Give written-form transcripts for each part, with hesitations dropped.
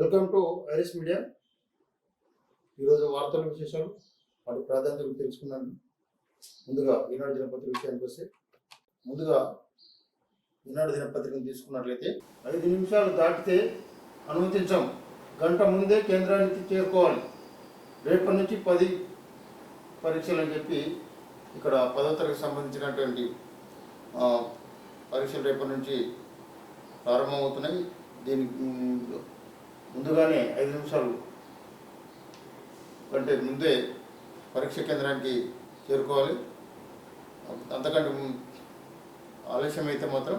Welcome to iris media. ఈరోజు వార్తల విశేషాలు వాటి ప్రాధాన్యతలు తెలుసుకున్నాను. ముందుగా ఈనాడు దినపత్రిక విషయానికి వస్తే, ముందుగా ఈనాడు దినపత్రికను తీసుకున్నట్లయితే 5 నిమిషాలు దాటితే అనుమతించాం, గంట ముందే కేంద్రానికి చేరుకోవాలి, రేపటి నుంచి 10 పరీక్షలు అని చెప్పి ఇక్కడ 10వ తరగతికి సంబంధించినటువంటి పరీక్షలు రేపటి నుంచి ప్రారంభమవుతున్నాయి. దీనికి ముందుగానే 5 నిమిషాలు కంటే ముందే పరీక్ష కేంద్రానికి చేరుకోవాలి. అంతకంటే ఆలస్యం అయితే మాత్రం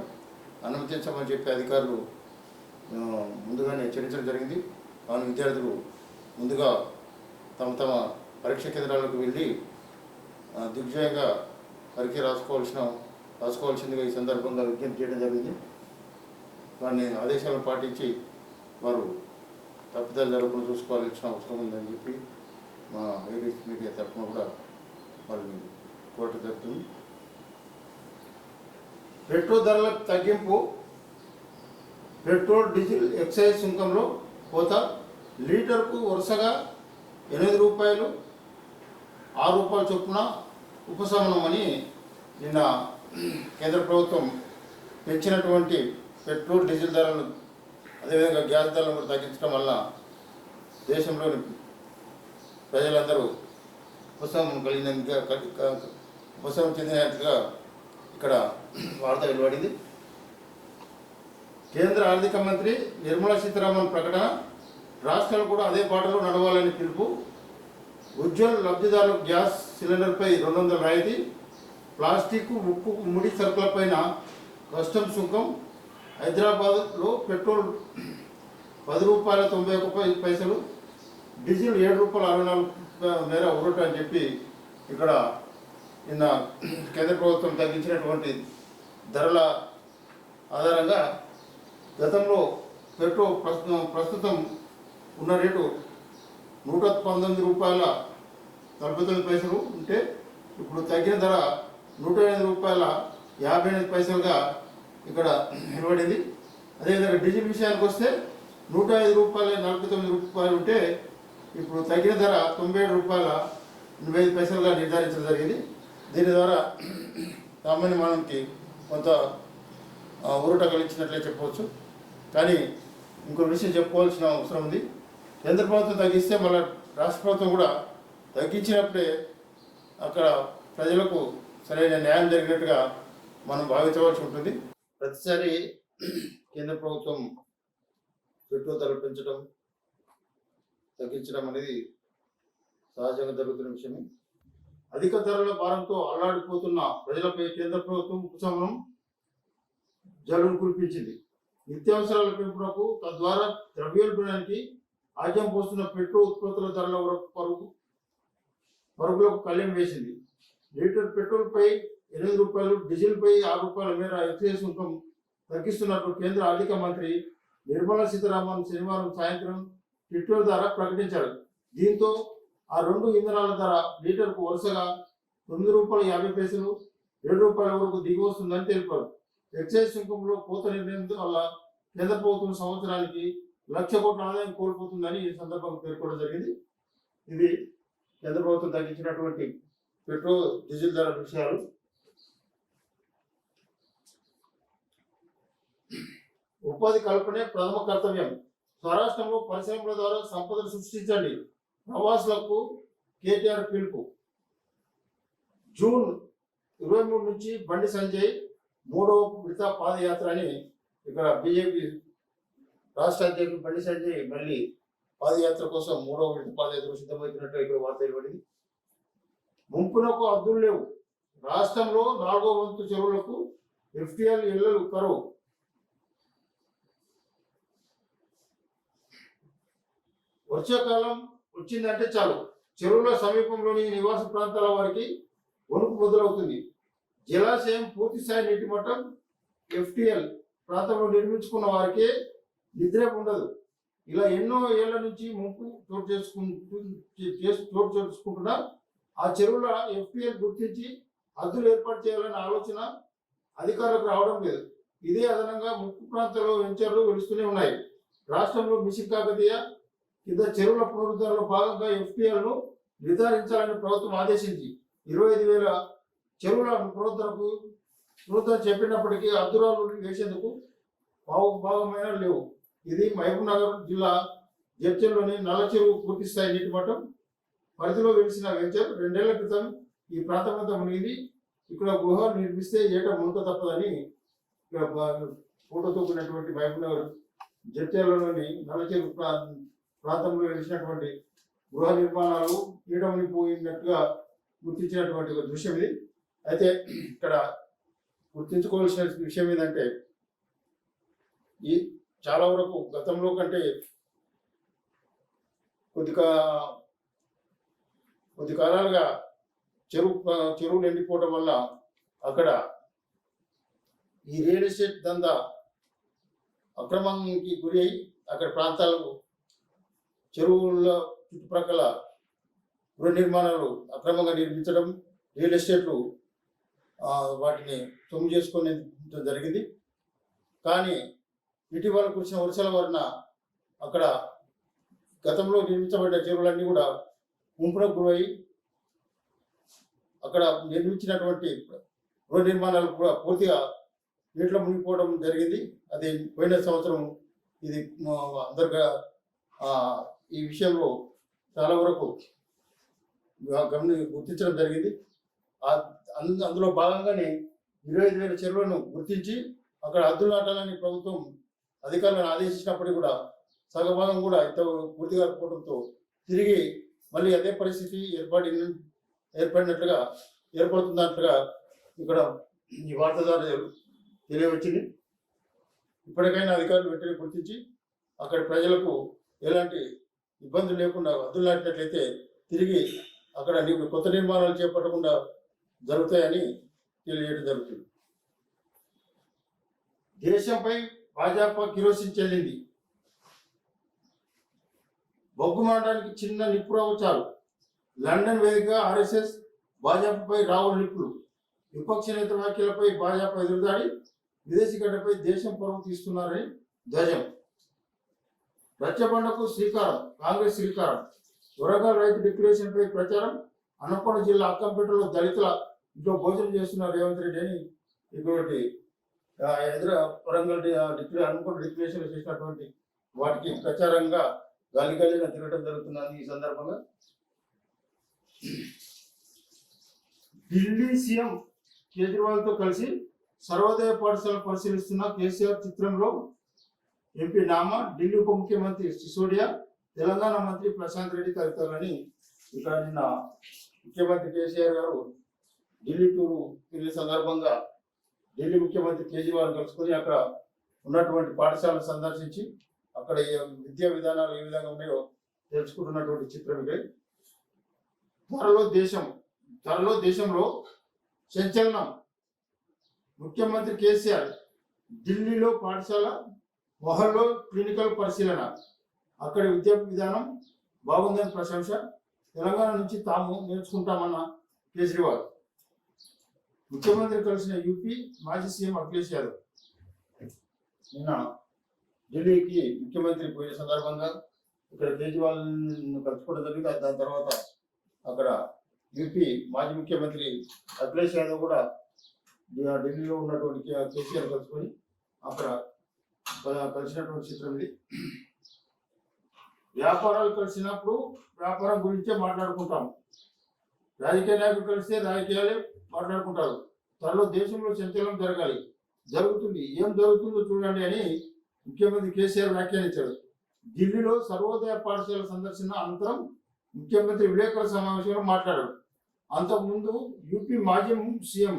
అనుమతించమని చెప్పి అధికారులు ముందుగానే హెచ్చరించడం జరిగింది. కావున విద్యార్థులు ముందుగా తమ పరీక్ష కేంద్రాలకు వెళ్ళి దిగ్విజయంగా పరీక్ష రాసుకోవాల్సిందిగా ఈ సందర్భంగా విజ్ఞప్తి చేయడం జరిగింది. వారిని ఆదేశాలను పాటించి వారు తప్పిదాలు జరగకుండా చూసుకోవాల్సిన అవసరం ఉందని చెప్పి మా ఐరిస్ మీడియా తరఫున కూడా వాళ్ళని కోరటం జరుగుతుంది. పెట్రోల్ ధరల తగ్గింపు, పెట్రోల్ డీజిల్ ఎక్సైజ్ సుంకంలో కోత, లీటర్కు వరుసగా 8 రూపాయలు 6 రూపాయల చొప్పున ఉపశమనం అని నిన్న కేంద్ర ప్రభుత్వం పెంచినటువంటి పెట్రోల్ డీజిల్ ధరలను, అదేవిధంగా గ్యాస్ ధరలను కూడా తగ్గించడం వల్ల దేశంలోని ప్రజలందరూ ఉపశమనం చెందినట్టుగా ఇక్కడ వార్త వెలువడింది. కేంద్ర ఆర్థిక మంత్రి నిర్మలా సీతారామన్ ప్రకటన, రాష్ట్రాలు కూడా అదే బాటలో నడవాలని పిలుపు, ఉజ్వల్ లబ్ధిదారులకు గ్యాస్ సిలిండర్పై 200 రాయితీ, ప్లాస్టిక్ ఉక్కు ముడి సరుకులపైన కస్టమ్స్ సుంకం, హైదరాబాద్లో పెట్రోల్ 10 రూపాయల 91 పైసలు, డీజిల్ 7 రూపాయల 64 మేర ఊరట అని చెప్పి ఇక్కడ నిన్న కేంద్ర ప్రభుత్వం తగ్గించినటువంటి ధరల ఆధారంగా గతంలో పెట్రోల్ ప్రస్తుతం ఉన్న రేటు 119 రూపాయల 49 పైసలు ఉంటే ఇప్పుడు తగ్గిన ధర 108 రూపాయల 58 పైసలుగా ఇక్కడ నిలబడింది. అదేవిధంగా డీజిల్ విషయానికి వస్తే 105 రూపాయల 49 ఉంటే ఇప్పుడు తగ్గిన ధర 97 రూపాయల 85 పైసలుగా నిర్ధారించడం జరిగింది. దీని ద్వారా సామాన్య మానవునికి కొంత ఊరట కలిగించినట్లే చెప్పవచ్చు. కానీ ఇంకో విషయం చెప్పుకోవాల్సిన అవసరం ఉంది. కేంద్ర ప్రభుత్వం తగ్గిస్తే మళ్ళీ రాష్ట్ర ప్రభుత్వం కూడా తగ్గించినప్పుడే అక్కడ ప్రజలకు సరైన న్యాయం జరిగినట్టుగా మనం భావించవలసి ఉంటుంది. ప్రతిసారి కేంద్ర ప్రభుత్వం పెట్రోల్ ధరలు పెంచడం, తగ్గించడం అనేది సహజంగా జరుగుతున్న విషయమే. అధిక ధరల భారంతో అల్లాడిపోతున్న ప్రజలపై కేంద్ర ప్రభుత్వం ఉపశమనం జల్లును కురిపించింది. నిత్యావసరాల పెంపునకు, తద్వారా ద్రవ్యోల్బణానికి ఆజ్యం పోస్తున్న పెట్రోల్ ఉత్పత్తుల ధరల పరుగులకు కళ్యం వేసింది. లీటర్ పెట్రోల్పై 8 రూపాయలు, డీజిల్పై 6 రూపాయల మేర ఎక్సైజ్ సుంకం తగ్గిస్తున్నట్లు కేంద్ర ఆర్థిక మంత్రి నిర్మలా సీతారామన్ శనివారం సాయంత్రం ట్విట్టర్ ద్వారా ప్రకటించారు. దీంతో ఆ 2 ఇంధనాల ధర లీటర్కు వరుసగా 9 రూపాయల 50 పైసలు, 7 రూపాయల వరకు దిగి వస్తుందని తెలిపారు. ఎక్సైజ్ సుంకంలో కోత నిర్ణయం వల్ల కేంద్ర ప్రభుత్వం సంవత్సరానికి 1,00,000 కోట్ల ఆదాయం కోల్పోతుందని ఈ సందర్భంగా పేర్కొనడం జరిగింది. ఇది కేంద్ర ప్రభుత్వం తగ్గించినటువంటి పెట్రోల్ డీజిల్ ధర విషయాలు. ఉపాధి కల్పనే ప్రథమ కర్తవ్యం, స్వరాష్ట్రంలో పరిశ్రమల ద్వారా సంపదను సృష్టించండి, ప్రవాసులకు కేటీఆర్ పిలుపు. జూన్ 23 నుంచి బండి సంజయ్ 3వ విడత పాదయాత్ర అని ఇక్కడ బీజేపీ రాష్ట్ర అధ్యక్షుడు బండి సంజయ్ మళ్ళీ పాదయాత్ర కోసం 3వ విడత పాదయాత్ర సిద్ధమవుతున్నట్టు ఇక్కడ వార్త వెలువడింది. ముంపునకు అద్దులు లేవు, రాష్ట్రంలో 4వ వంతు చెరువులకు ఎఫ్టీఎల్ ఇళ్లలు కరువు. వర్షాకాలం వచ్చిందంటే చాలు చెరువుల సమీపంలోని నివాస ప్రాంతాల వారికి వణుకు మొదలవుతుంది. జలాశయం పూర్తి స్థాయి నీటి మట్టం ఎఫ్టీఎల్ ప్రాంతంలో నిర్మించుకున్న వారికే నిద్ర ఉండదు. ఇలా ఎన్నో ఏళ్ల నుంచి ముంపు చోటు చేసుకుంటున్నా ఆ చెరువుల ఎఫ్టీఎల్ గుర్తించి హద్దులు ఏర్పాటు చేయాలన్న ఆలోచన అధికారులకు రావడం లేదు. ఇదే అదనంగా ముప్పు ప్రాంతాల్లో వెంచర్లు వెలుస్తూనే ఉన్నాయి. రాష్ట్రంలో మిషన్ కాకతీయ కింద చెరువుల పునరుద్ధరణలో భాగంగా ఎఫ్టీఎల్ను నిర్ధారించాలని ప్రభుత్వం ఆదేశించి 25,000 చెరువుల పునరుద్ధరణ చెప్పినప్పటికీ అద్దురాలు వేసేందుకు భాగమైన లేవు. ఇది మహబూబ్ నగర్ జిల్లా జడ్చల్లోని నల్ల చెరువు పూర్తి స్థాయి నీటి మట్టం పరిధిలో వెలిసిన వెంచర్ 2 ఏళ్ల క్రితం ఈ ప్రాంతమంతా మునిగింది. ఇక్కడ గృహ నిర్మిస్తే ఏటా మునుక తప్పదని ఇక్కడ ఫోటోతో కూడినటువంటి మహబూబ్ నగర్ జడ్చల్లోని నల్ల చెరువు ప్రాంతంలో వెలిసినటువంటి గృహ నిర్మాణాలు పోయినట్టుగా గుర్తించినటువంటి ఒక దృశ్యం ఇది. అయితే ఇక్కడ గుర్తించుకోవాల్సిన విషయం ఏంటంటే ఈ చాలా వరకు గతంలో కంటే కొద్ది కాలాలుగా చెరువులు ఎండిపోవడం వల్ల అక్కడ ఈ రియల్ ఎస్టేట్ దందా అక్రమానికి గురి అయి అక్కడ ప్రాంతాలకు చెరువుల చుట్టుప్రక్కల గృహ నిర్మాణాలు అక్రమంగా నిర్మించడం, రియల్ ఎస్టేట్లు వాటిని సొమ్ము చేసుకునే జరిగింది. కానీ ఇటీవల కురిసిన వర్షాల వలన అక్కడ గతంలో నిర్మించబడిన చెరువులన్నీ కూడా ముంపునకు గురై అక్కడ నిర్మించినటువంటి గృహ నిర్మాణాలు కూడా పూర్తిగా నీటిలో మునిగిపోవడం జరిగింది. అది పోయిన సంవత్సరం ఇది అందరిగా ఈ విషయంలో చాలా వరకు గుర్తించడం జరిగింది. అందులో భాగంగానే 25,000 చెరువులను గుర్తించి అక్కడ హద్దులు నాటాలని ప్రభుత్వం అధికారులను ఆదేశించినప్పటికీ కూడా సగభాగం కూడా ఇంత పూర్తిగా పోవడంతో తిరిగి మళ్ళీ అదే పరిస్థితి ఏర్పడుతున్నట్లుగా ఇక్కడ ఈ వార్త ద్వారా తెలియవచ్చింది. ఇప్పటికైనా అధికారులు వెంటనే గుర్తించి అక్కడ ప్రజలకు ఎలాంటి ఇబ్బందులు లేకుండా హద్దులు నాటినట్లయితే తిరిగి అక్కడ కొత్త నిర్మాణాలు చేపట్టకుండా జరుగుతాయని తెలియజేయడం జరుగుతుంది. దేశంపై భాజపా కిరోసిన్ చెల్లింది. బొగ్గు మండడానికి చిన్న నిప్పురవ్వ చాలు. లండన్ వేదిక ఆర్ఎస్ఎస్ భాజపాపై రావుల నిప్పులు. విపక్ష నేత వ్యాఖ్యలపై భాజపా ఎదురుదాడి. విదేశీ గడ్డపై దేశం పరువు తీస్తున్నారని ధ్వజం. రచ్చబండకు శ్రీకారం, కాంగ్రెస్ శ్రీకారం. వరంగల్ రైతు డిక్లరేషన్ పై ప్రచారం. అన్నకొండ జిల్లా అక్కంపేటలో దళితుల ఇంట్లో భోజనం చేస్తున్న రేవంత్ రెడ్డి అని ఇంకోటి వరంగల్ అన్నకొండ డిక్లరేషన్ చేసినటువంటి వాటికి ప్రచారంగా గాలిగా తిరగడం జరుగుతున్నది. ఈ సందర్భంగా ఢిల్లీ సీఎం కేజ్రీవాల్తో కలిసి సర్వోదయ పాఠశాల పరిశీలిస్తున్న కేసీఆర్ చిత్రంలో ఎంపీ నామా, ఢిల్లీ ఉప ముఖ్యమంత్రి సిసోడియా, తెలంగాణ మంత్రి ప్రశాంత్ రెడ్డి తదితరులని ఇక్కడ నిన్న ముఖ్యమంత్రి కేసీఆర్ గారు ఢిల్లీ టూరు తిరిగిన సందర్భంగా ఢిల్లీ ముఖ్యమంత్రి కేజ్రీవాల్ కలుసుకొని అక్కడ ఉన్నటువంటి పాఠశాలను సందర్శించి అక్కడ విద్యా విధానాలు ఏ విధంగా ఉన్నాయో తెలుసుకుంటున్నటువంటి చిత్రం ఇదే. త్వరలో దేశంలో సంచలనం. ముఖ్యమంత్రి కేసీఆర్ ఢిల్లీలో పాఠశాల మొహల్లో క్లినికల్ పరిశీలన. అక్కడి విద్యా విధానం బాగుందని ప్రశంస. తెలంగాణ నుంచి తాము నేర్చుకుంటామన్న కేజ్రీవాల్. ముఖ్యమంత్రి కలిసిన యూపీ మాజీ సీఎం అఖిలేష్ యాదవ్. నిన్న ఢిల్లీకి ముఖ్యమంత్రి పోయిన సందర్భంగా ఇక్కడ కేజ్రీవాల్ కలుసుకోవడం జరిగింది. దాని తర్వాత అక్కడ యూపీ మాజీ ముఖ్యమంత్రి అఖిలేష్ యాదవ్ కూడా ఢిల్లీలో ఉన్నటువంటి కేసీఆర్ కలుసుకొని అక్కడ కలిసినటువంటి చిత్రం ఇది. వ్యాపారాలు కలిసినప్పుడు వ్యాపారం గురించే మాట్లాడుకుంటాం. రాజకీయ నాయకులు కలిస్తే రాజకీయాలే మాట్లాడుకుంటారు. త్వరలో దేశంలో సంచలనం జరగాలి, జరుగుతుంది, ఏం జరుగుతుందో చూడండి అని ముఖ్యమంత్రి కేసీఆర్ వ్యాఖ్యానించారు. ఢిల్లీలో సర్వోదయ పాఠశాల సందర్శన అనంతరం ముఖ్యమంత్రి విలేకరుల సమావేశంలో మాట్లాడారు. అంతకుముందు యూపీ మాజీ సీఎం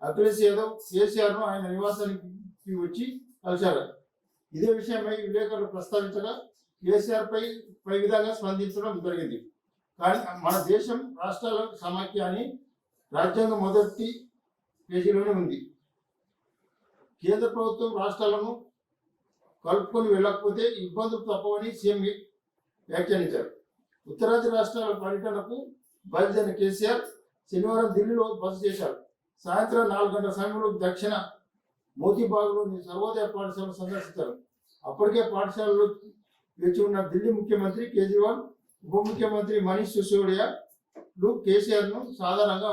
అఖిలేష్ యాదవ్ కేసీఆర్ను ఆయన నివాసానికి వచ్చి కలిశారు. ఇదే విషయమై విలేకరులు ప్రస్తావించగా కేసీఆర్ పై విధంగా స్పందించడం జరిగింది. కానీ మన దేశం రాష్ట్రాల సమాఖ్య అని రాజ్యాంగం మొదటి పేజీలోనే ఉంది. కేంద్ర ప్రభుత్వం రాష్ట్రాలను కలుపుకొని వెళ్ళకపోతే ఇబ్బందులు తప్పవని సీఎం వ్యాఖ్యానించారు. ఉత్తరాది రాష్ట్రాల పర్యటనకు బయలుదేరిన కేసీఆర్ శనివారం ఢిల్లీలో బస చేశారు. సాయంత్రం 4 గంటల సమయంలో దక్షిణ మోతీబాగ్లోని సర్వోదయ పాఠశాలను సందర్శించారు. అప్పటికే పాఠశాలలో వేచి ఉన్న ఢిల్లీ ముఖ్యమంత్రి కేజ్రీవాల్, ఉప ముఖ్యమంత్రి మనీష్ సిసోడియాలు కేసీఆర్ను సాధారణంగా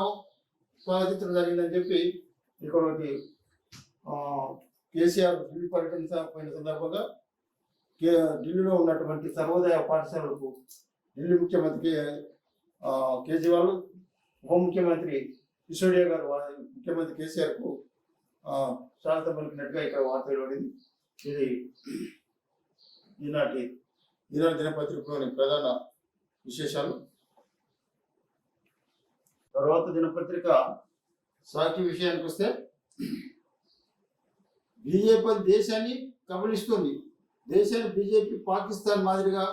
స్వాగతించడం జరిగిందని చెప్పి ఇక్కడ కేసీఆర్ ఢిల్లీ పర్యటన సందర్భంగా ఢిల్లీలో ఉన్నటువంటి సర్వోదయ పాఠశాలకు ఢిల్లీ ముఖ్యమంత్రి కేజ్రీవాల్, ఉప ముఖ్యమంత్రి సిసోడియా గారు ముఖ్యమంత్రి కేసీఆర్కు స్వాగతం పలికినట్టుగా ఇక్కడ వార్త వెలువడింది. ఇది ఈనాటి దినపత్రికలోని ప్రధాన విశేషాలు. తర్వాత దినపత్రిక సాక్షి విషయానికి వస్తే, బీజేపీ దేశాన్ని కబలిస్తుంది, దేశాన్ని బీజేపీ పాకిస్తాన్ మాదిరిగా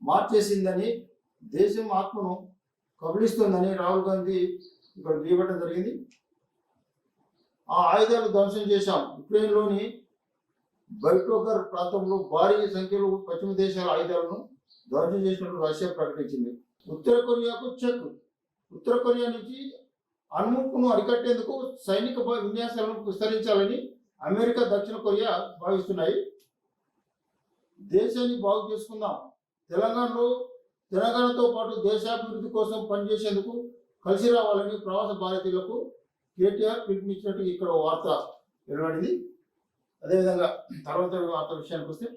మార్చేసిందని, దేశం ఆత్మను కబలిస్తుందని రాహుల్ గాంధీ ఇక్కడ దిగబడడం జరిగింది. ఆ ఆయుధాలు ధ్వంసం చేశాం. ఉక్రెయిన్లోని బైటోగర్ ప్రాంతంలో భారీ సంఖ్యలో పశ్చిమ దేశాల ఆయుధాలను ధ్వంసం చేసినట్టు రష్యా ప్రకటించింది. ఉత్తర కొరియాకు చెక్. ఉత్తర కొరియా నుంచి అణుముప్పును అరికట్టేందుకు సైనిక విన్యాసాలను విస్తరించాలని అమెరికా, దక్షిణ కొరియా భావిస్తున్నాయి. దేశాన్ని బాగు చేసుకుందాం, తెలంగాణతో పాటు దేశాభివృద్ధి కోసం పనిచేసేందుకు కలిసి రావాలని ప్రవాస భారతీయులకు కేటీఆర్ పిలుపునిచ్చినట్టు ఇక్కడ వార్త వెలువడింది. అదేవిధంగా తర్వాత వార్త విషయానికి వస్తే,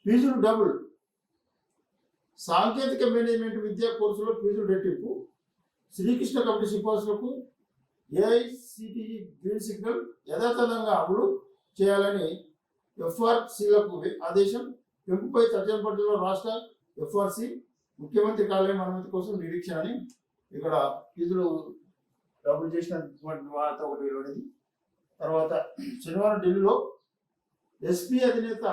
ఫీజులు డబుల్. సాంకేతిక మేనేజ్మెంట్ విద్యా కోర్సులో ఫీజులు రెట్టింపు. శ్రీకృష్ణ కమిటీ సిఫార్సులకు ఏఐసిటిఈ గ్రీన్ సిగ్నల్ యథాతథంగా అమలు చేయాలని ఎఫ్ఆర్సీలకు ఆదేశం. పెంపుపై తచ్చనపల్లిలో రాష్ట్ర ఎఫ్ఆర్సీ ముఖ్యమంత్రి కార్యాలయం అనుమతి కోసం నిరీక్షణ అని ఇక్కడ ఫీజులు డబుల్ చేసినటువంటి వార్త ఒకటి వెలువడింది. తర్వాత శనివారం ఢిల్లీలో ఎస్పీ అధినేత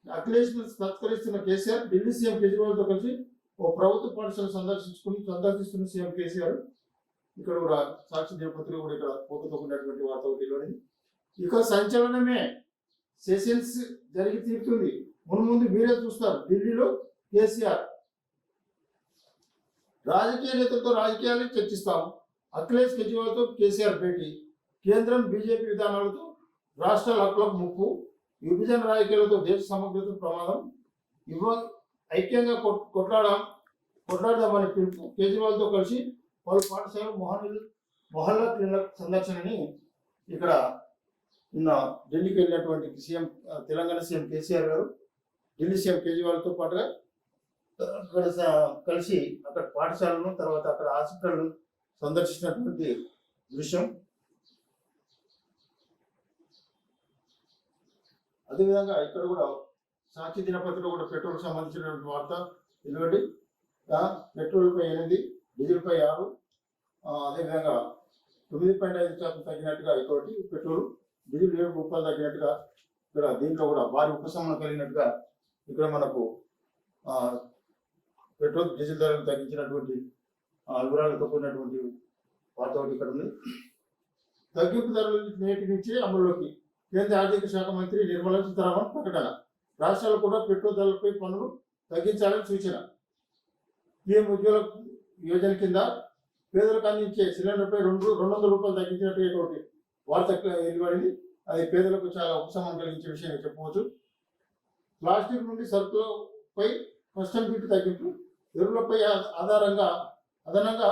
అఖిలేష్ సత్కరిస్తున్న కేసీఆర్ ఢిల్లీ సీఎం కేజ్రీవాల్తో కలిసి ఓ ప్రభుత్వ పాఠశాల సందర్శిస్తున్న సీఎం కేసీఆర్. ఇక్కడ కూడా సాక్షి దినపత్రిక కూడా ఇక్కడ ఫోటోతో ఉన్నటువంటి వార్త ఒకటి వెలువడింది. ఇక సంచలనమే, సెషన్స్ జరిగి తీరుతుంది, ముందు మీరే చూస్తారు. ఢిల్లీలో కేసీఆర్ రాజకీయ నేతలతో రాజకీయాలను చర్చిస్తాం. అఖిలేష్ కేజ్రీవాల్తో కేసీఆర్ భేటీ. కేంద్రం బీజేపీ విధానాలతో రాష్ట్రాల హక్కులకు ముప్పు. విభజన రాజకీయాలతో దేశ సమగ్రత ప్రమాదం. ఐక్యంగా కొట్లాడదామని పిలుపు. కేజ్రీవాల్తో కలిసి పలు పాఠశాలలు మొహల్లా క్లినిక్ సందర్శనని ఇక్కడ నిన్న ఢిల్లీకి వెళ్ళినటువంటి తెలంగాణ సీఎం కేసీఆర్ గారు ఢిల్లీ సీఎం కేజ్రీవాల్తో పాటుగా అక్కడ కలిసి అక్కడ పాఠశాలను, తర్వాత అక్కడ హాస్పిటల్ను సందర్శించినటువంటి దృశ్యం. అదేవిధంగా ఇక్కడ కూడా సాక్షి దినపత్రికలో కూడా పెట్రోల్కి సంబంధించినటువంటి వార్త వెలువడి, పెట్రోల్పై 8, డీజిల్పై 6, అదేవిధంగా 9.5% తగ్గినట్టుగా ఇంకోటి పెట్రోల్, డీజిల్ 7 రూపాయలు తగ్గినట్టుగా ఇక్కడ దీంట్లో కూడా భారీ ఉపశమనం కలిగినట్టుగా ఇక్కడ మనకు పెట్రోల్, డీజిల్ ధరలు తగ్గించినటువంటి వివరాలతో కూడినటువంటి వార్త ఒకటి ఇక్కడ ఉంది. తగ్గింపు ధరలు నేటి నుంచి అమలులోకి. కేంద్ర ఆర్థిక శాఖ మంత్రి నిర్మలా సీతారామన్ ప్రకటన. రాష్ట్రాలు కూడా పెట్రోల్ ధరలపై పన్నులు తగ్గించాలని సూచన. పీఎం ఉజ్వల యోజన కింద పేదలకు అందించే సిలిండర్పై 200 రూపాయలు తగ్గించినటువంటి వార్త వెలువడింది. అది పేదలకు చాలా ఉపశమనం కలిగించే విషయం చెప్పవచ్చు. ప్లాస్టిక్ నుండి సరుకులపై కస్టమ్ డ్యూటీ తగ్గింపు. ఎరువులపై అదనంగా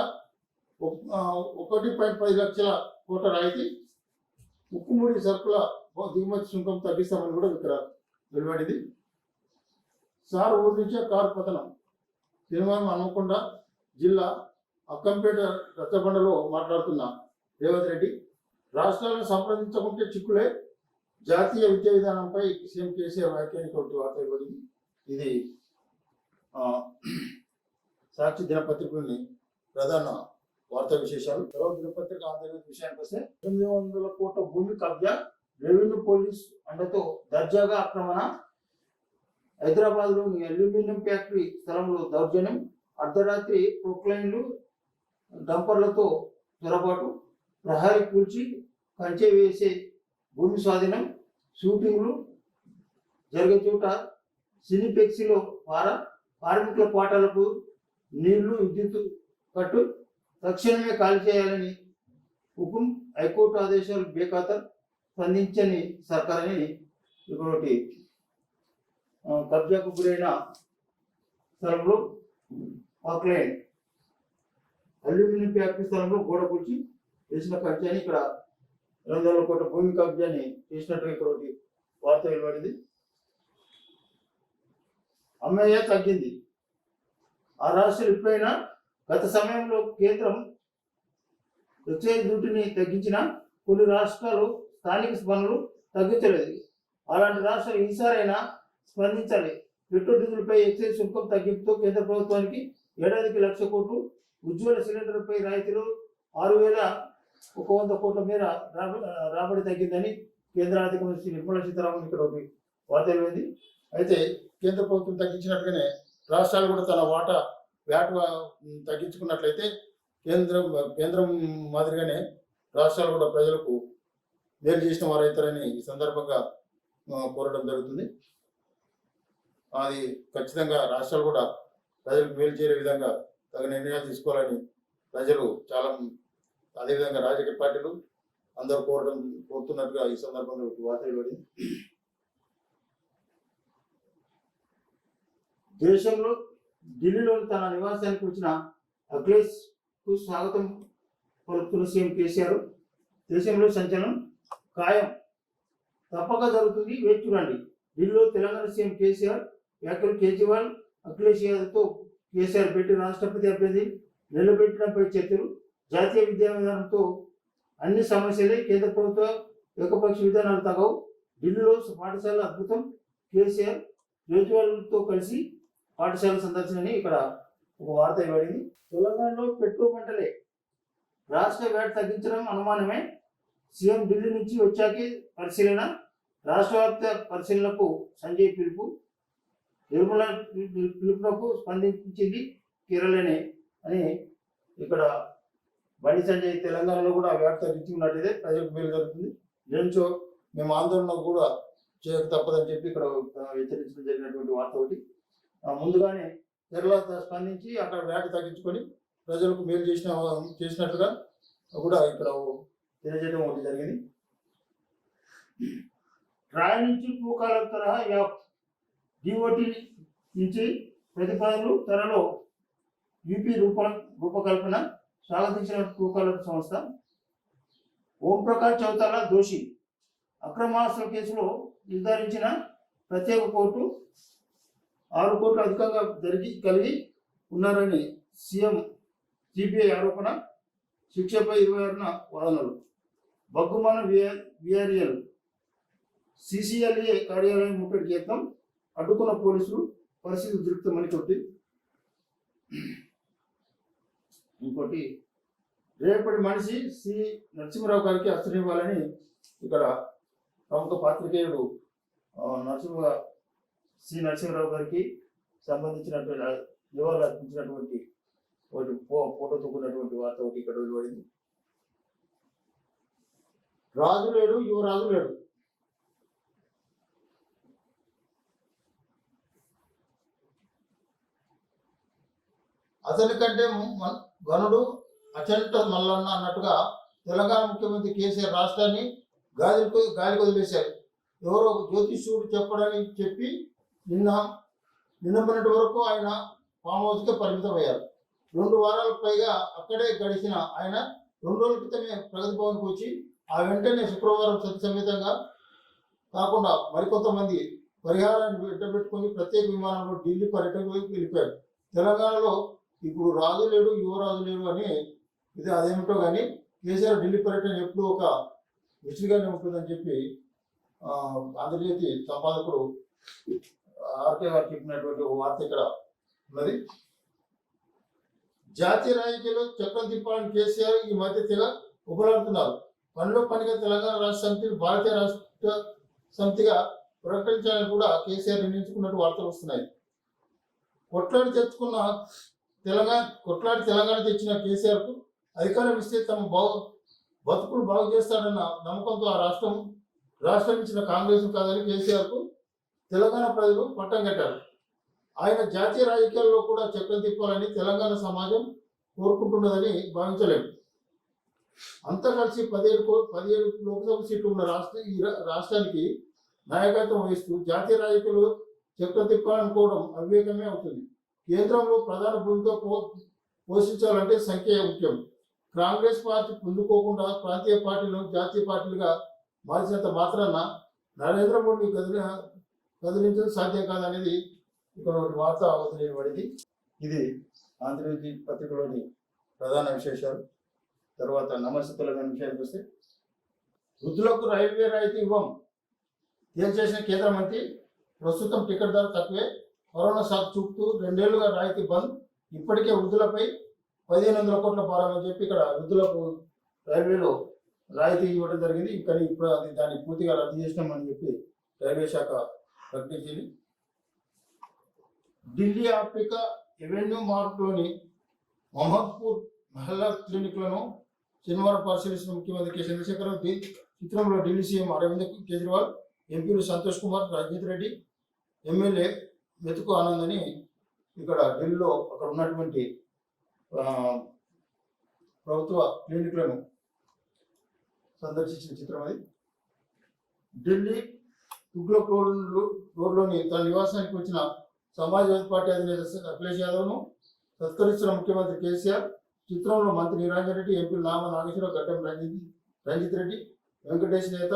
1.10 లక్షల కోట్ల రాయితీ. ఉక్కుముడి సరుకుల దిగుమతి సుంకం తగ్గిస్తామని కూడా ఇక్కడ వెలువడింది. సార్ ఊరి నుంచే కారు పతనం. శనివారం హన్మకొండ జిల్లా అక్కంపేట రచ్చబండలో మాట్లాడుతున్న రేవంత్ రెడ్డి, రాష్ట్రాలను సంప్రదించకుంటే చిక్కులే, జాతీయ విద్యా విధానంపై సీఎం కేసీఆర్ వ్యాఖ్యానిక వార్త వెలువడింది. ఇది సాక్షి దినపత్రికలోని ప్రధాన వార్తా విశేషాలు. తర్వాత దినపత్రిక ఆంధ్రప్రదేశ్ విషయానికి వస్తే, 900 కోట్ల భూమి కబ్జా, రెవెన్యూ పోలీస్ అండతో దర్జాగా ఆక్రమణ. హైదరాబాద్లోని అల్యూమినియం ఫ్యాక్టరీ స్థలంలో దౌర్జన్యం. అర్ధరాత్రి ప్రొక్లైన్లు, డంపర్లతో చొరబాటు. ప్రహారీ కూల్చి కంచె వేసే భూమి స్వాధీనం. షూటింగ్లు జరిగే చోట సినిపెక్సీలో కార్మికుల పాఠాలకు నీళ్లు, విద్యుత్ కట్టు తక్షణమే ఖాళీ చేయాలని హుకుం. హైకోర్టు ఆదేశాలు బేఖాతరు, స్పందించని సర్కార్ అని ఇంకొకటి కబ్జాకు గురైన స్థలంలో ఆక్లైన్ అల్యూమినియం ఫ్యాక్టరీ స్థలంలో గోడ కూర్చి చేసిన కబ్జాని ఇక్కడ 200 కోట్ల భూమి కబ్జాని చేసినట్టుగా ఇక్కడ ఒకటి వార్త వెలువడింది. అమ్మయ్య తగ్గింది. ఆ రాష్ట్రాలు ఇప్పుడైనా గత సమయంలో కేంద్రం ఎక్సైజ్ డ్యూటీని తగ్గించిన కొన్ని రాష్ట్రాలు స్థానిక పన్నులు తగ్గించలేదు. అలాంటి రాష్ట్రాలు ఈసారైనా స్పందించాలి. పెట్రోల్ డీజిల్పై ఎక్సైజ్ సుంకం తగ్గింపుతో కేంద్ర ప్రభుత్వానికి ఏడాదికి 1,00,000 కోట్లు, ఉజ్వల సిలిండర్పై రాయితీలు 6,100 కోట్ల మేర రాబడి తగ్గిందని కేంద్ర ఆర్థిక మంత్రి నిర్మలా సీతారామన్ ఇక్కడ ఒక వార్త వెళ్ళింది. అయితే కేంద్ర ప్రభుత్వం తగ్గించినట్టుగానే రాష్ట్రాలు కూడా తన వాటా వ్యాట్ తగ్గించుకున్నట్లయితే కేంద్రం మాదిరిగానే రాష్ట్రాలు కూడా ప్రజలకు మేలు చేసిన వారు అవుతారని ఈ సందర్భంగా కోరడం జరుగుతుంది. అది ఖచ్చితంగా రాష్ట్రాలు కూడా ప్రజలకు మేలు చేరే విధంగా తగిన నిర్ణయాలు తీసుకోవాలని ప్రజలు చాలా, అదేవిధంగా రాజకీయ పార్టీలు అందరూ కోరుతున్నట్టుగా ఈ సందర్భంగా వార్త వెలువడింది. దేశంలో ఢిల్లీలోని తన నివాసానికి వచ్చిన అఖిలేష్ కు స్వాగతం పలుకుతున్న సీఎం కేసీఆర్, దేశంలో సంచలనం ఖాయం, తప్పక జరుగుతుంది, వేచి చూడండి. ఢిల్లీలో తెలంగాణ సీఎం కేసీఆర్ వ్యాఖ్యలు. కేజ్రీవాల్, అఖిలేష్ యాదవ్తో కేసీఆర్ భేటీ. రాష్ట్రపతి అభ్యర్థి నిలబెట్టడంపై చర్చలు. జాతీయ విద్యా విధానంతో అన్ని సమస్యలే, కేంద్ర ప్రభుత్వ ఏకపక్ష విధానాలు తగవు. ఢిల్లీలో పాఠశాల అద్భుతం. కేసీఆర్ కేజ్రీవాల్తో కలిసి పాఠశాల సందర్శనని ఇక్కడ ఒక వార్త ఇవ్వబడింది. తెలంగాణలో పెట్రోల్ పంటలే రాష్ట్ర వ్యాట్ తగ్గించడం అనుమానమే. సీఎం ఢిల్లీ నుంచి వచ్చాకే పరిశీలన. రాష్ట్ర వ్యాప్త పరిశీలనకు సంజయ్ పిలుపు. నిర్మల పిలుపునకు స్పందించింది కేరళనే అని ఇక్కడ బండి సంజయ్ తెలంగాణలో కూడా వ్యాట్ తగ్గించుకున్నట్టయితే ప్రజలకు మేలు జరుగుతుంది. లేనిచో మేము ఆందోళన కూడా చేయక తప్పదని చెప్పి ఇక్కడ హెచ్చరించడం జరిగినటువంటి వార్త ఒకటి. ముందుగానే కేరళ స్పందించి అక్కడ వ్యాట్ తగ్గించుకొని ప్రజలకు మేలు చేసినట్టుగా కూడా ఇక్కడ తెలియజేయడం ఒకటి జరిగింది. ట్రాయ్ నుంచి ట్రూకాలర్ తరహా యాప్, డిఓటి నుంచి ప్రతిపాదనలు త్వరలో యూపీ రూపకల్పన, స్వాగతించిన ట్రూకాలర్ సంస్థ. ఓంప్రకాష్ చౌతాలా దోషి, అక్రమాస్తుల కేసులో నిర్ధారించిన ప్రత్యేక కోర్టు 6 కోట్లు అధికంగా కలిగి ఉన్నారని సీఎం సిబిఐ ఆరోపణ. శిక్షపై 26న వాదనలు. బగ్గుమాన విఆర్ఎల్ సిసిఎల్ఏ కార్యాలయం ముట్టడికి యత్నం, అడ్డుకున్న పోలీసులు, పరిస్థితి ఉద్రిక్తమని కొట్టి. ఇంకోటి, రేపటి మనిషి సి నరసింహరావు గారికి అస్త్రనివ్వాలని ఇక్కడ ప్రముఖ పాత్రికేయుడు నరసింహరావు గారికి సంబంధించినటువంటి వివరాలు అర్పించినటువంటి ఒకటి ఫోటోతో కూడినటువంటి వార్త ఒకటి ఇక్కడ వెలువడింది. రాజు లేడు, యువరాజు లేడు. అతని కంటే గనుడు అచంట మల్లన్న అన్నట్టుగా తెలంగాణ ముఖ్యమంత్రి కేసీఆర్ రాష్ట్రాన్ని గాలికి వదిలేశారు. ఎవరో జ్యోతిష్యుడు చెప్పడానికి చెప్పి నిన్నటి వరకు ఆయన ఫామ్ హౌస్కే పరిమితమయ్యారు. 2 వారాలకు పైగా అక్కడే గడిచిన ఆయన 2 రోజుల క్రితమే ప్రగతి భవన్కి వచ్చి ఆ వెంటనే శుక్రవారం సతీసమేతంగా కాకుండా మరికొంతమంది పరిహారాన్ని వెంటబెట్టుకొని ప్రత్యేక విమానంలో ఢిల్లీ పర్యటనకు వెళ్ళిపోయారు. తెలంగాణలో ఇప్పుడు రాజు లేడు, యువరాజు లేడు అని ఇది అదేమిటో కానీ కేసీఆర్ ఢిల్లీ పర్యటన ఎప్పుడూ ఒక విసులుగానే ఉంటుందని చెప్పి ఆంధ్రజ్యోతి సంపాదకుడు ఆర్కే గారు చెప్పినటువంటి వార్త ఇక్కడ ఉన్నది. జాతీయ రాజకీయాల్లో చక్రం తిప్పాలని కేసీఆర్ ఈ మధ్య తెగ ఉపలాడుతున్నారు. పనిలో పనిగా తెలంగాణ రాష్ట్ర సమితిని భారతీయ రాష్ట్ర సమితిగా ప్రకటించాలని కూడా కేసీఆర్ నిర్ణయించుకున్నట్టు వార్తలు వస్తున్నాయి. కొట్లాడి తెలంగాణ తెచ్చిన కేసీఆర్కు అధికారం ఇస్తే తమ బతుకులు బాగు చేస్తాడన్న నమ్మకంతో ఆ రాష్ట్రం ఇచ్చిన కాంగ్రెస్ కాదని కేసీఆర్కు తెలంగాణ ప్రజలు పట్టం కట్టారు. ఆయన జాతీయ రాజకీయాల్లో కూడా చక్రం తిప్పాలని తెలంగాణ సమాజం కోరుకుంటున్నదని భావించలేము. అంతా కలిసి 17 లోక్సభ సీట్లు ఉన్న రాష్ట్రానికి నాయకత్వం వహిస్తూ జాతీయ రాజకీయాలు చక్ర తిప్పాలనుకోవడం అవివేకమే అవుతుంది. కేంద్రంలో ప్రధాన భూమిక పోషించాలంటే సంఖ్య ముఖ్యం. కాంగ్రెస్ పార్టీ పుంజుకోకుండా ప్రాంతీయ పార్టీలు జాతీయ పార్టీలుగా మార్చినంత మాత్రాన నరేంద్ర మోడీ కదిలించడం సాధ్యం కాదనేది ఇక్కడ ఒకటి వార్త వదిలేయబడింది. ఇది ఆంధ్రజ్యోతి పత్రికలోని ప్రధాన విశేషాలు. తర్వాత నమస్తే తెలంగాణ విషయానికి వస్తే, వృద్ధులకు రైల్వే రాయితీ ఇవ్వం తేల్చేసిన కేంద్ర మంత్రి. ప్రస్తుతం టికెట్ ధర తక్కువే, కరోనా సాకు చూపుతూ 2 ఏళ్లుగా రాయితీ బంద్. ఇప్పటికే వృద్ధులపై 1500 కోట్ల భారం అని చెప్పి ఇక్కడ వృద్ధులకు రైల్వేలో రాయితీ ఇవ్వడం జరిగింది. కానీ ఇప్పుడు దాన్ని పూర్తిగా రద్దు చేసినామని చెప్పి రైల్వే శాఖ ప్రకటించింది. ఢిల్లీ ఆఫ్రికా ఎవెన్యూ మార్క్లోని మహమ్మద్పూర్ మహిళా క్లినిక్లను శనివారం పరిశీలించిన ముఖ్యమంత్రి కె. చంద్రశేఖరరావు. చిత్రంలో ఢిల్లీ సీఎం అరవింద్ కేజ్రీవాల్, ఎంపీలు సంతోష్ కుమార్, రంజిత్ రెడ్డి, ఎమ్మెల్యే మెతుకు ఆనంద్ అని ఇక్కడ ఢిల్లీలో అక్కడ ఉన్నటువంటి ప్రభుత్వ క్లినిక్లను సందర్శించిన చిత్రం అది. ఢిల్లీ తుగ్లక్ రోడ్లోని తన నివాసానికి వచ్చిన సమాజ్వాదీ పార్టీ అధినేత అఖిలేష్ యాదవ్ను సత్కరిస్తున్న ముఖ్యమంత్రి కేసీఆర్. చిత్రంలో మంత్రి నిరంజన్ రెడ్డి, ఎంపీలు నామ నాగేశ్వరరావు, గడ్డం రంజిత్ రెడ్డి, వెంకటేష్ నేత,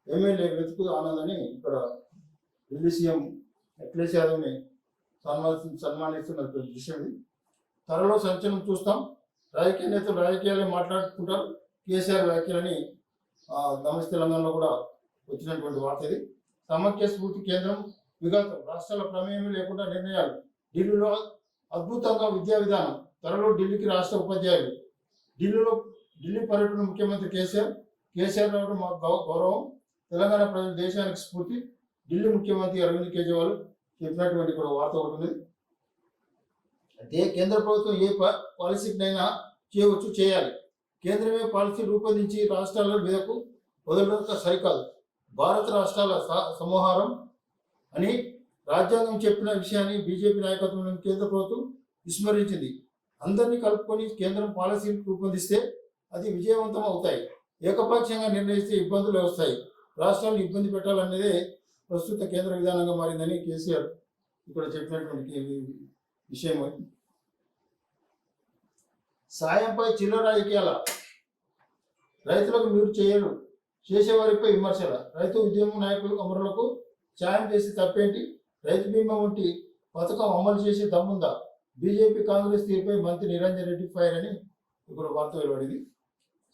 ఎమ్మెల్యే వెతుకు ఆనంద్ అని ఇక్కడ ఢిల్లీ సీఎం అఖిలేష్ యాదవ్ని సన్మానిస్తున్న దృశ్యం ఇది. త్వరలో సంచలనం చూస్తాం. రాజకీయ నేతలు రాజకీయాలే మాట్లాడుకుంటారు. కేసీఆర్ వ్యాఖ్యలని నమస్తే తెలంగాణలో కూడా వచ్చినటువంటి వార్త ఇది. సమాఖ్య స్ఫూర్తి కేంద్రం విఘాతం, రాష్ట్రాల ప్రమేయమే లేకుండా నిర్ణయాలు. ఢిల్లీలో అద్భుతంగా విద్యా విధానం. త్వరలో ఢిల్లీకి రాష్ట్ర ఉపాధ్యాయులు. ఢిల్లీ పర్యటన ముఖ్యమంత్రి కేసీఆర్ రావడం మాకు గౌరవం. తెలంగాణ ప్రజలు దేశానికి స్ఫూర్తి. ఢిల్లీ ముఖ్యమంత్రి అరవింద్ కేజ్రీవాల్ చెప్పినటువంటి కూడా వార్త ఒకటి ఉంది. అదే కేంద్ర ప్రభుత్వం ఏ పాలసీనైనా చేయాలి. కేంద్రమే పాలసీ రూపొందించి రాష్ట్రాల మీదకు వదలడం సరికాదు. భారత రాష్ట్రాల సమూహారం అని రాజ్యాంగం చెప్పిన విషయాన్ని బీజేపీ నాయకత్వంలోని కేంద్ర ప్రభుత్వం విస్మరించింది. అందరినీ కలుపుకొని కేంద్రం పాలసీలు రూపొందిస్తే అది విజయవంతం అవుతాయి. ఏకపక్షంగా నిర్ణయిస్తే ఇబ్బందులు వస్తాయి. రాష్ట్రాలను ఇబ్బంది పెట్టాలనేదే ప్రస్తుత కేంద్ర విధానంగా మారిందని కేసీఆర్ ఇక్కడ చెప్పినటువంటి విషయం. సాయంపై చిల్లర రాజకీయాల, రైతులకు మీరు చేసేవారిపై విమర్శల. రైతు ఉద్యమ నాయకులు అమరులకు సాయం చేసి తప్పేంటి? రైతు బీమా వంటి పథకం అమలు చేసే దమ్ముందా? బీజేపీ కాంగ్రెస్ తీరుపై మంత్రి నిరంజన్ రెడ్డి ఫైర్ అని ఇక్కడ వార్త వెలువడింది.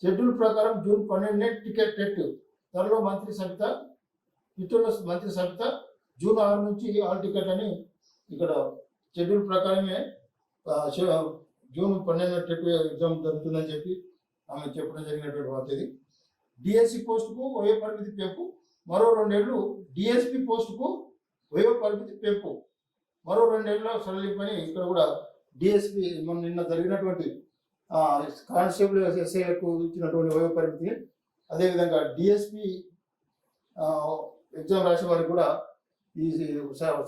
షెడ్యూల్ ప్రకారం జూన్ 12 టికెట్ త్వరలో మంత్రి సబిత జూన్ 6 నుంచి ఆల్ టికెట్ అని ఇక్కడ షెడ్యూల్ ప్రకారమే జూన్ 12 టెట్ ఎగ్జామ్ జరుగుతుందని చెప్పి ఆమె చెప్పడం జరిగినటువంటి వార్త ఇది. డిఎస్సి పోస్టుకు వయో పరిమితి పెంపు మరో 2 ఏళ్ళు. డిఎస్పి పోస్టుకు వయో పరిమితి పెంపు మరో 2 ఏళ్ళ సడలింపని ఇక్కడ కూడా డిఎస్పి నిన్న జరిగినటువంటి కానిస్టేబుల్ ఎస్ఐలకు ఇచ్చినటువంటి వయో పరిమితిని, అదేవిధంగా డిఎస్పి ఎగ్జామ్ రాసే వారికి కూడా ఈ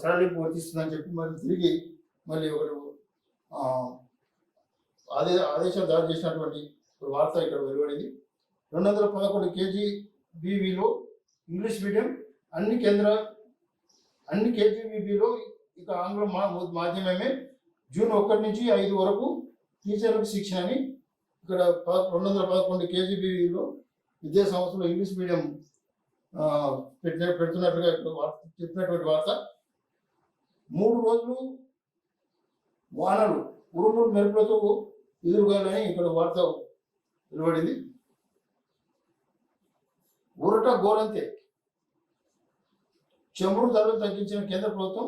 సడలింపు వర్తిస్తుందని చెప్పి తిరిగి ఒకరు ఆదేశాలు జారీ చేసినటువంటి వార్త ఇక్కడ వెలువడింది. 211 KGBVలో ఇంగ్లీష్ మీడియం అన్ని KGBVలో ఇక ఆంగ్లం మాధ్యమమే. జూన్ 1 నుంచి 5 వరకు టీచర్లకు శిక్షణ అని ఇక్కడ 211 KGBVలో విద్యా సంస్థలో ఇంగ్లీష్ మీడియం పెడుతున్నట్లుగా చెప్పినటువంటి వార్త. 3 రోజులు వానలు ఉరుములు మెరుపులతో ఎదురుగాలని ఇక్కడ వార్త వెలువడింది. ఊరట గోరంతే, చమురు ధరలు తగ్గించిన కేంద్ర ప్రభుత్వం.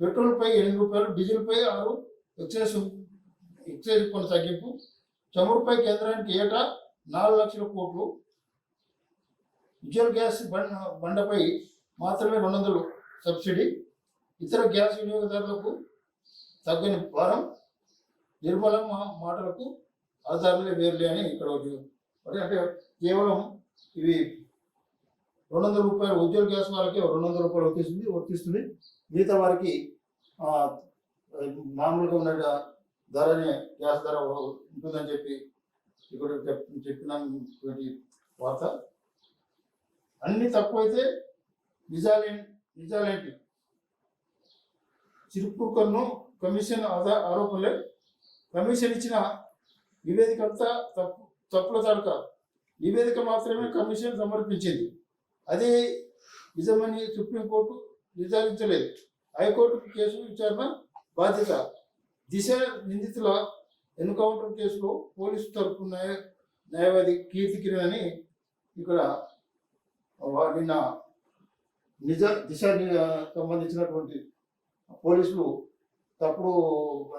పెట్రోల్పై 8 రూపాయలు, డీజిల్పై 6 ఎక్సైజ్ పన్ను తగ్గింపు. చమురుపై కేంద్రానికి ఏటా 4 లక్షల కోట్లు. ఉజ్వల్ గ్యాస్ బండపై మాత్రమే 200 సబ్సిడీ. ఇతర గ్యాస్ వినియోగదారులకు తగ్గని భారం. నిర్మల మాటలకు ఆధారాలే వేర్లే అని ఇక్కడ అంటే కేవలం ఇవి 200 రూపాయలు ఉజ్వల్ గ్యాస్ వాళ్ళకి 200 రూపాయలు వర్తిస్తుంది. మిగతా వారికి మామూలుగా ఉన్న ధరనే గ్యాస్ ధర ఉంటుందని చెప్పి ఇక్కడ చెప్పినటువంటి వార్త. అన్ని తక్కువైతే నిజాలేంటి? చిరుకుర్కర్ను కమిషన్ ఆరోపణలే కమిషన్ ఇచ్చిన నివేదిక అంతా తప్పుల తడక నివేదిక మాత్రమే కమిషన్ సమర్పించింది. అది నిజమని సుప్రీంకోర్టు నిర్ధారించలేదు. హైకోర్టు కేసు విచారణ బాధ్యత. దిశ నిందితుల ఎన్కౌంటర్ కేసులో పోలీసు తరపు న్యాయవాది కీర్తి కిరణ్ అని ఇక్కడ నిన్న దిశ సంబంధించినటువంటి పోలీసులు తప్పుడు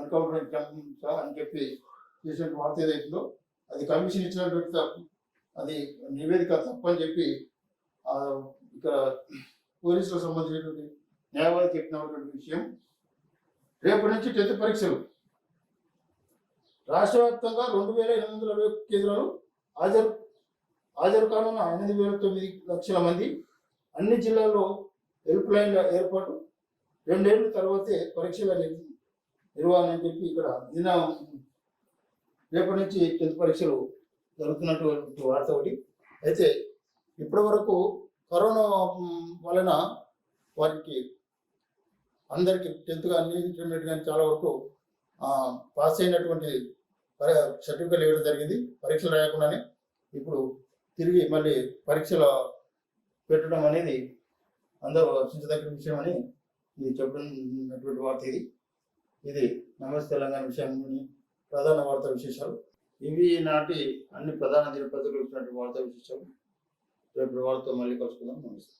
ఎన్కౌంటర్ అని చెప్పి చేసిన వార్త ఏదైతుందో అది కమిషన్ ఇచ్చినటువంటి అది నివేదిక తప్పని చెప్పి ఇక్కడ పోలీసులకు సంబంధించినటువంటి న్యాయవాది చెప్పినటువంటి విషయం. రేపటి నుంచి 10th పరీక్షలు రాష్ట్ర వ్యాప్తంగా 2820 కేంద్రాలు హాజరు కానున్న 8,9 లక్షల మంది. అన్ని జిల్లాల్లో హెల్ప్ లైన్ల ఏర్పాటు. 2 ఏళ్ల తర్వాతే పరీక్షల నిర్వహణ అని చెప్పి ఇక్కడ నిన్న రేపటి నుంచి 10th పరీక్షలు జరుగుతున్నటువంటి వార్త ఒకటి. అయితే ఇప్పటి వరకు కరోనా వలన వారికి అందరికీ 10th కానీ ఇంటర్మీడియట్ కానీ చాలా వరకు పాస్ అయినటువంటి సర్టిఫికెట్ ఇవ్వడం జరిగింది. పరీక్షలు రాయకుండానే ఇప్పుడు తిరిగి మళ్ళీ పరీక్షలు పెట్టడం అనేది అందరూ ఆశించదగిన విషయం అని ఇది చెప్పినటువంటి వార్త. ఇది నమస్తే తెలంగాణ విషయాన్ని ప్రధాన వార్తా విశేషాలు ఇవి. నాటి అన్ని ప్రధాన దినపత్రికలు వచ్చినటువంటి వార్తా విశేషాలు. రేపు వార్తతో మళ్ళీ కలుసుకుందాం. నమస్తే.